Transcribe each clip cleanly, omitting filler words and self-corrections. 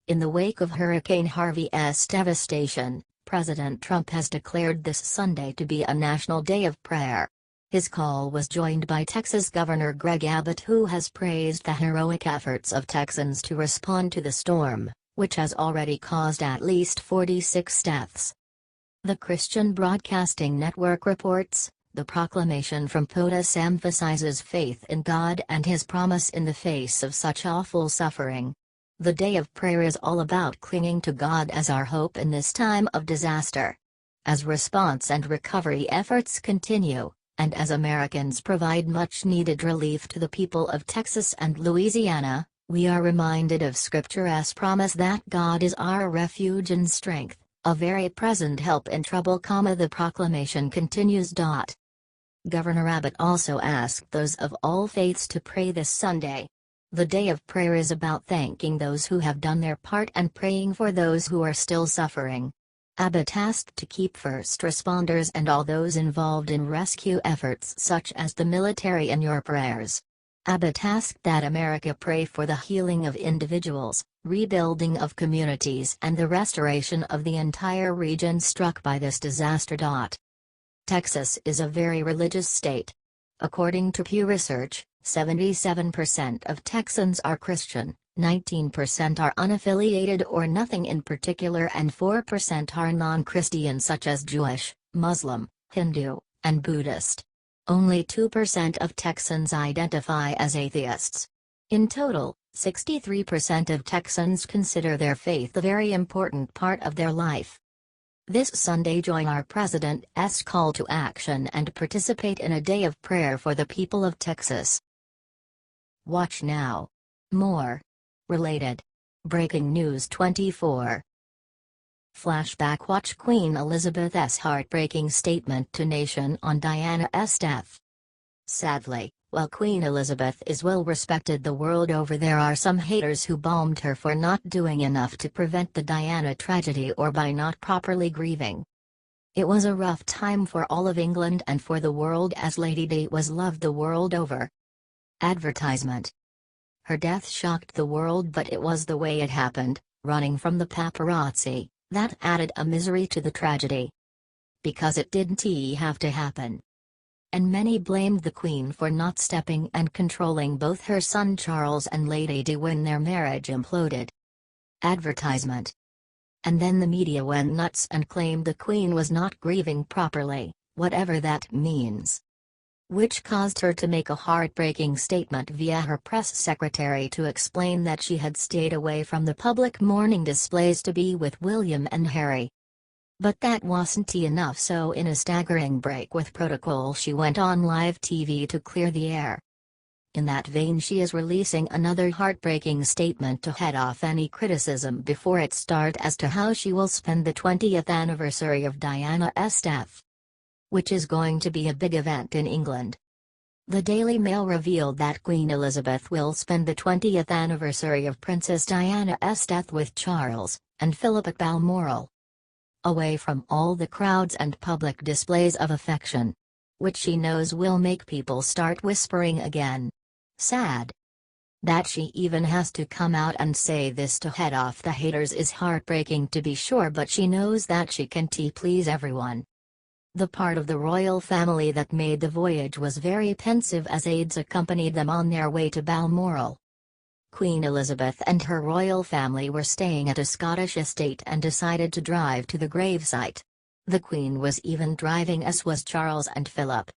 In the wake of Hurricane Harvey's devastation, President Trump has declared this Sunday to be a national day of prayer. His call was joined by Texas Governor Greg Abbott, who has praised the heroic efforts of Texans to respond to the storm, which has already caused at least 46 deaths. The Christian Broadcasting Network reports, the proclamation from POTUS emphasizes faith in God and His promise in the face of such awful suffering. The Day of Prayer is all about clinging to God as our hope in this time of disaster. As response and recovery efforts continue, and as Americans provide much-needed relief to the people of Texas and Louisiana, we are reminded of Scripture's promise that God is our refuge and strength, a very present help in trouble. The proclamation continues. Governor Abbott also asked those of all faiths to pray this Sunday. The Day of Prayer is about thanking those who have done their part and praying for those who are still suffering. Abbott asked to keep first responders and all those involved in rescue efforts such as the military in your prayers. Abbott asked that America pray for the healing of individuals, rebuilding of communities and the restoration of the entire region struck by this disaster. Texas is a very religious state. According to Pew Research, 77% of Texans are Christian, 19% are unaffiliated or nothing in particular, and 4% are non-Christian such as Jewish, Muslim, Hindu, and Buddhist. Only 2% of Texans identify as atheists. In total, 63% of Texans consider their faith a very important part of their life. This Sunday, join our President's call to action and participate in a day of prayer for the people of Texas. Watch now. More. Related. Breaking News 24. Flashback. Watch Queen Elizabeth's heartbreaking statement to nation on Diana's death. Sadly, while Queen Elizabeth is well respected the world over, there are some haters who bombed her for not doing enough to prevent the Diana tragedy or by not properly grieving. It was a rough time for all of England and for the world, as Lady Di was loved the world over. Advertisement. Her death shocked the world, but it was the way it happened, running from the paparazzi, that added a misery to the tragedy. Because it didn't have to happen. And many blamed the Queen for not stepping and controlling both her son Charles and Lady Di when their marriage imploded. Advertisement. And then the media went nuts and claimed the Queen was not grieving properly, whatever that means. Which caused her to make a heartbreaking statement via her press secretary to explain that she had stayed away from the public mourning displays to be with William and Harry. But that wasn't enough, so in a staggering break with protocol she went on live TV to clear the air. In that vein, she is releasing another heartbreaking statement to head off any criticism before it starts as to how she will spend the 20th anniversary of Diana's death, which is going to be a big event in England. The Daily Mail revealed that Queen Elizabeth will spend the 20th anniversary of Princess Diana's death with Charles and Philip at Balmoral, away from all the crowds and public displays of affection, which she knows will make people start whispering again. Sad. That she even has to come out and say this to head off the haters is heartbreaking to be sure, but she knows that she can please everyone. The part of the royal family that made the voyage was very pensive as aides accompanied them on their way to Balmoral. Queen Elizabeth and her royal family were staying at a Scottish estate and decided to drive to the gravesite. The Queen was even driving, as was Charles and Philip.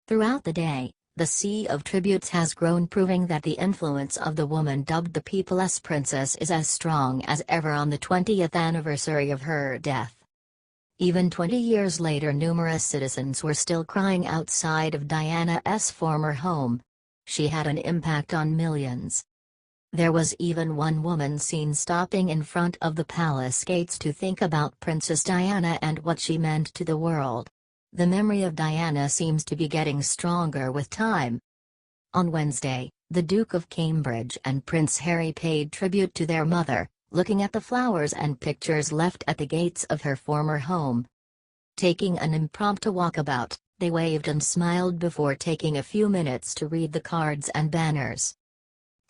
Throughout the day, the sea of tributes has grown, proving that the influence of the woman dubbed the People's Princess is as strong as ever on the 20th anniversary of her death. Even 20 years later, numerous citizens were still crying outside of Diana's former home. She had an impact on millions. There was even one woman seen stopping in front of the palace gates to think about Princess Diana and what she meant to the world. The memory of Diana seems to be getting stronger with time. On Wednesday, the Duke of Cambridge and Prince Harry paid tribute to their mother, looking at the flowers and pictures left at the gates of her former home. Taking an impromptu walkabout, they waved and smiled before taking a few minutes to read the cards and banners.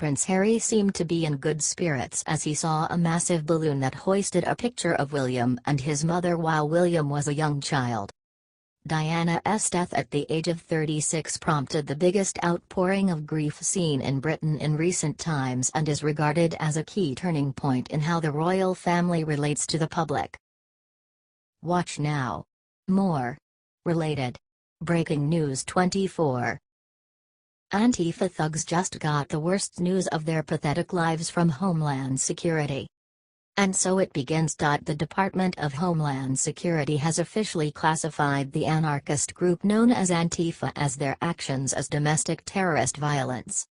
Prince Harry seemed to be in good spirits as he saw a massive balloon that hoisted a picture of William and his mother while William was a young child. Diana's death at the age of 36 prompted the biggest outpouring of grief seen in Britain in recent times and is regarded as a key turning point in how the royal family relates to the public. Watch now. More. Related. Breaking News 24. Antifa thugs just got the worst news of their pathetic lives from Homeland Security. And so it begins. The Department of Homeland Security has officially classified the anarchist group known as Antifa as their actions as domestic terrorist violence.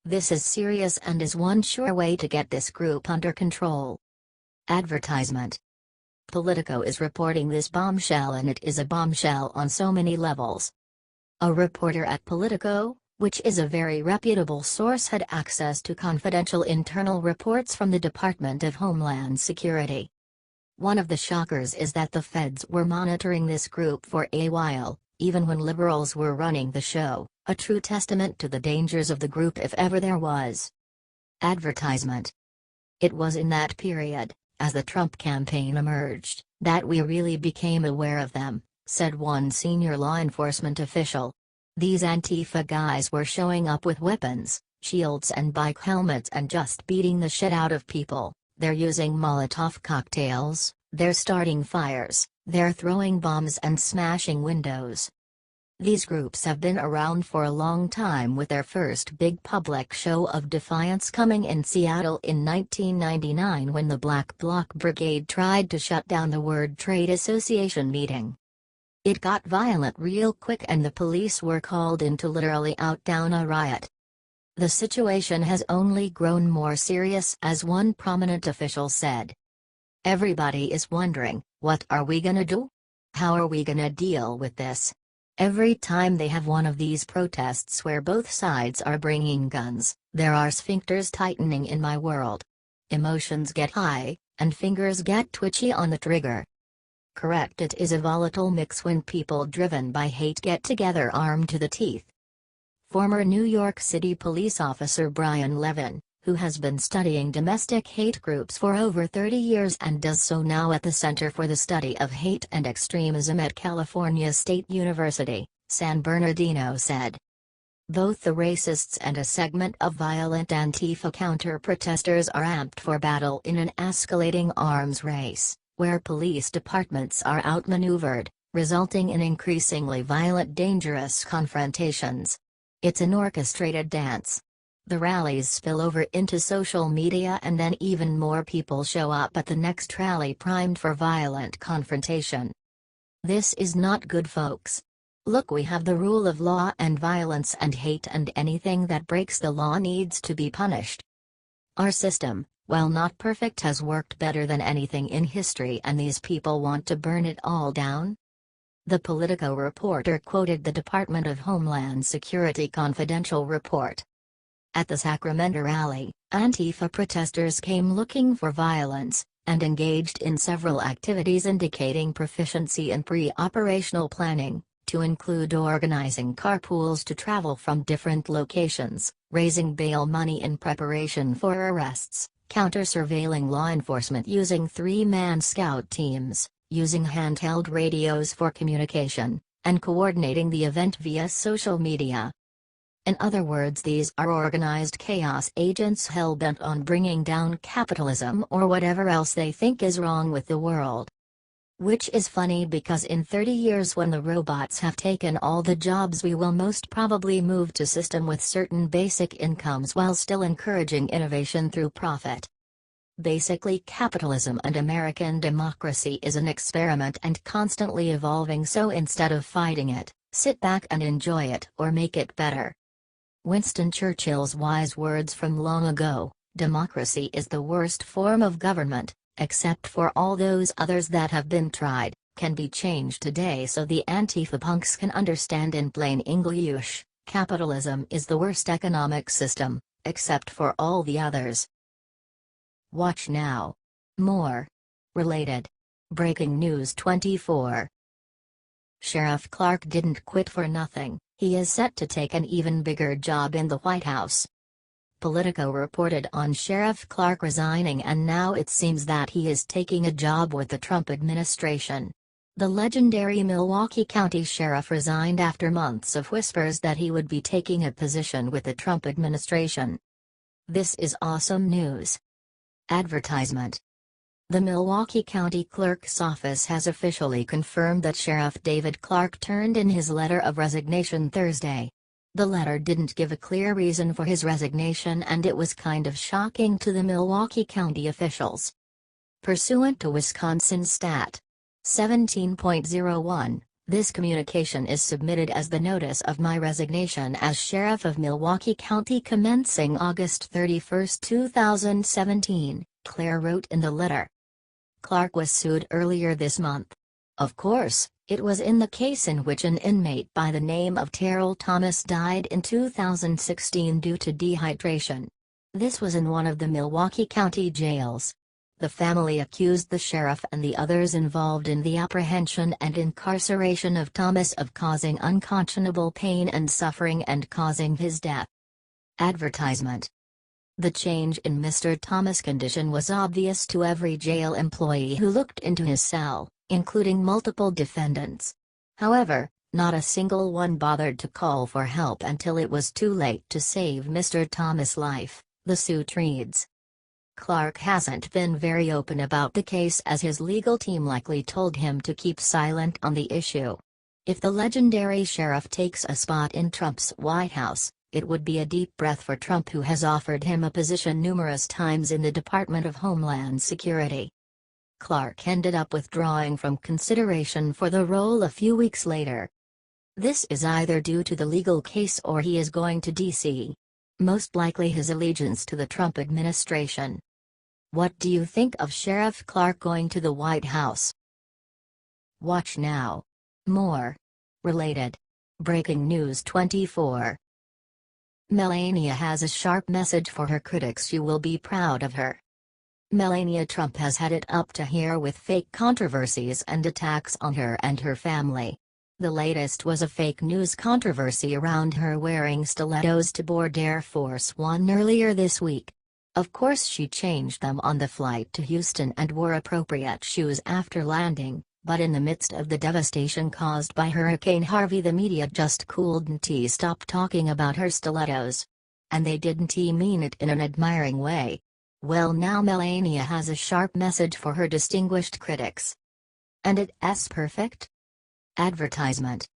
This is serious and is one sure way to get this group under control. Advertisement. Politico is reporting this bombshell, and it is a bombshell on so many levels. A reporter at Politico, which is a very reputable source, had access to confidential internal reports from the Department of Homeland Security. One of the shockers is that the feds were monitoring this group for a while, even when liberals were running the show, a true testament to the dangers of the group if ever there was. Advertisement. It was in that period, as the Trump campaign emerged, that we really became aware of them, said one senior law enforcement official. These Antifa guys were showing up with weapons, shields and bike helmets and just beating the shit out of people. They're using Molotov cocktails, they're starting fires, they're throwing bombs and smashing windows. These groups have been around for a long time, with their first big public show of defiance coming in Seattle in 1999 when the Black Bloc Brigade tried to shut down the World Trade Association meeting. It got violent real quick and the police were called in to literally outdown a riot. The situation has only grown more serious, as one prominent official said. Everybody is wondering, what are we gonna do? How are we gonna deal with this? Every time they have one of these protests where both sides are bringing guns, there are sphincters tightening in my world. Emotions get high, and fingers get twitchy on the trigger. Correct, it is a volatile mix when people driven by hate get together armed to the teeth. Former New York City police officer Brian Levin, who has been studying domestic hate groups for over 30 years and does so now at the Center for the Study of Hate and Extremism at California State University, San Bernardino, said. Both the racists and a segment of violent Antifa counter-protesters are amped for battle in an escalating arms race, where police departments are outmaneuvered, resulting in increasingly violent, dangerous confrontations. It's an orchestrated dance. The rallies spill over into social media and then even more people show up at the next rally primed for violent confrontation. This is not good, folks. Look, we have the rule of law, and violence and hate and anything that breaks the law needs to be punished. Our system, while not perfect, has worked better than anything in history, and these people want to burn it all down? The Politico reporter quoted the Department of Homeland Security confidential report. At the Sacramento rally, Antifa protesters came looking for violence, and engaged in several activities indicating proficiency in pre-operational planning, to include organizing carpools to travel from different locations, raising bail money in preparation for arrests, counter-surveilling law enforcement using three-man scout teams, using handheld radios for communication, and coordinating the event via social media. In other words, these are organized chaos agents hell-bent on bringing down capitalism or whatever else they think is wrong with the world. Which is funny, because in 30 years, when the robots have taken all the jobs, we will most probably move to a system with certain basic incomes while still encouraging innovation through profit. Basically, capitalism and American democracy is an experiment and constantly evolving, so instead of fighting it, sit back and enjoy it or make it better. Winston Churchill's wise words from long ago: democracy is the worst form of government, except for all those others that have been tried, can be changed today, so the Antifa punks can understand in plain English: capitalism is the worst economic system, except for all the others. Watch now. More. Related. Breaking News 24. Sheriff Clark didn't quit for nothing. He is set to take an even bigger job in the White House. Politico reported on Sheriff Clark resigning, and now it seems that he is taking a job with the Trump administration. The legendary Milwaukee County Sheriff resigned after months of whispers that he would be taking a position with the Trump administration. This is awesome news. Advertisement. The Milwaukee County Clerk's office has officially confirmed that Sheriff David Clark turned in his letter of resignation Thursday. The letter didn't give a clear reason for his resignation, and it was kind of shocking to the Milwaukee County officials. Pursuant to Wisconsin Stat. 17.01, this communication is submitted as the notice of my resignation as Sheriff of Milwaukee County commencing August 31, 2017, Claire wrote in the letter. Clark was sued earlier this month. Of course, it was in the case in which an inmate by the name of Terrell Thomas died in 2016 due to dehydration. This was in one of the Milwaukee County jails. The family accused the sheriff and the others involved in the apprehension and incarceration of Thomas of causing unconscionable pain and suffering and causing his death. Advertisement. The change in Mr. Thomas' condition was obvious to every jail employee who looked into his cell, including multiple defendants. However, not a single one bothered to call for help until it was too late to save Mr. Thomas' life, the suit reads. Clark hasn't been very open about the case, as his legal team likely told him to keep silent on the issue. If the legendary sheriff takes a spot in Trump's White House, it would be a deep breath for Trump, who has offered him a position numerous times in the Department of Homeland Security. Clark ended up withdrawing from consideration for the role a few weeks later. This is either due to the legal case or he is going to D.C. Most likely his allegiance to the Trump administration. What do you think of Sheriff Clark going to the White House? Watch now. More. Related. Breaking News 24. Melania has a sharp message for her critics. You will be proud of her. Melania Trump has had it up to here with fake controversies and attacks on her and her family. The latest was a fake news controversy around her wearing stilettos to board Air Force One earlier this week. Of course, she changed them on the flight to Houston and wore appropriate shoes after landing, but in the midst of the devastation caused by Hurricane Harvey, the media just couldn't stop talking about her stilettos. And they didn't mean it in an admiring way. Well, now Melania has a sharp message for her distinguished critics. And it's perfect? Advertisement.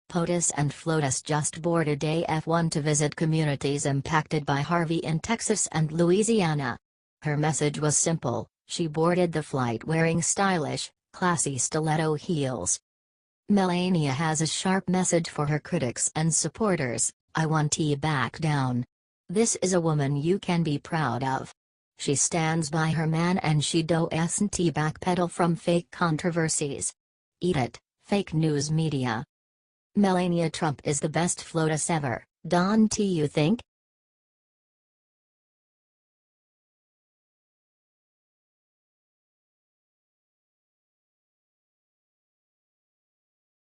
POTUS and FLOTUS just boarded AF1 to visit communities impacted by Harvey in Texas and Louisiana. Her message was simple: she boarded the flight wearing stylish, classy stiletto heels. Melania has a sharp message for her critics and supporters: I won't back down. This is a woman you can be proud of. She stands by her man and she doesn't backpedal from fake controversies. Eat it, fake news media. Melania Trump is the best FLOTUS ever, don't you think?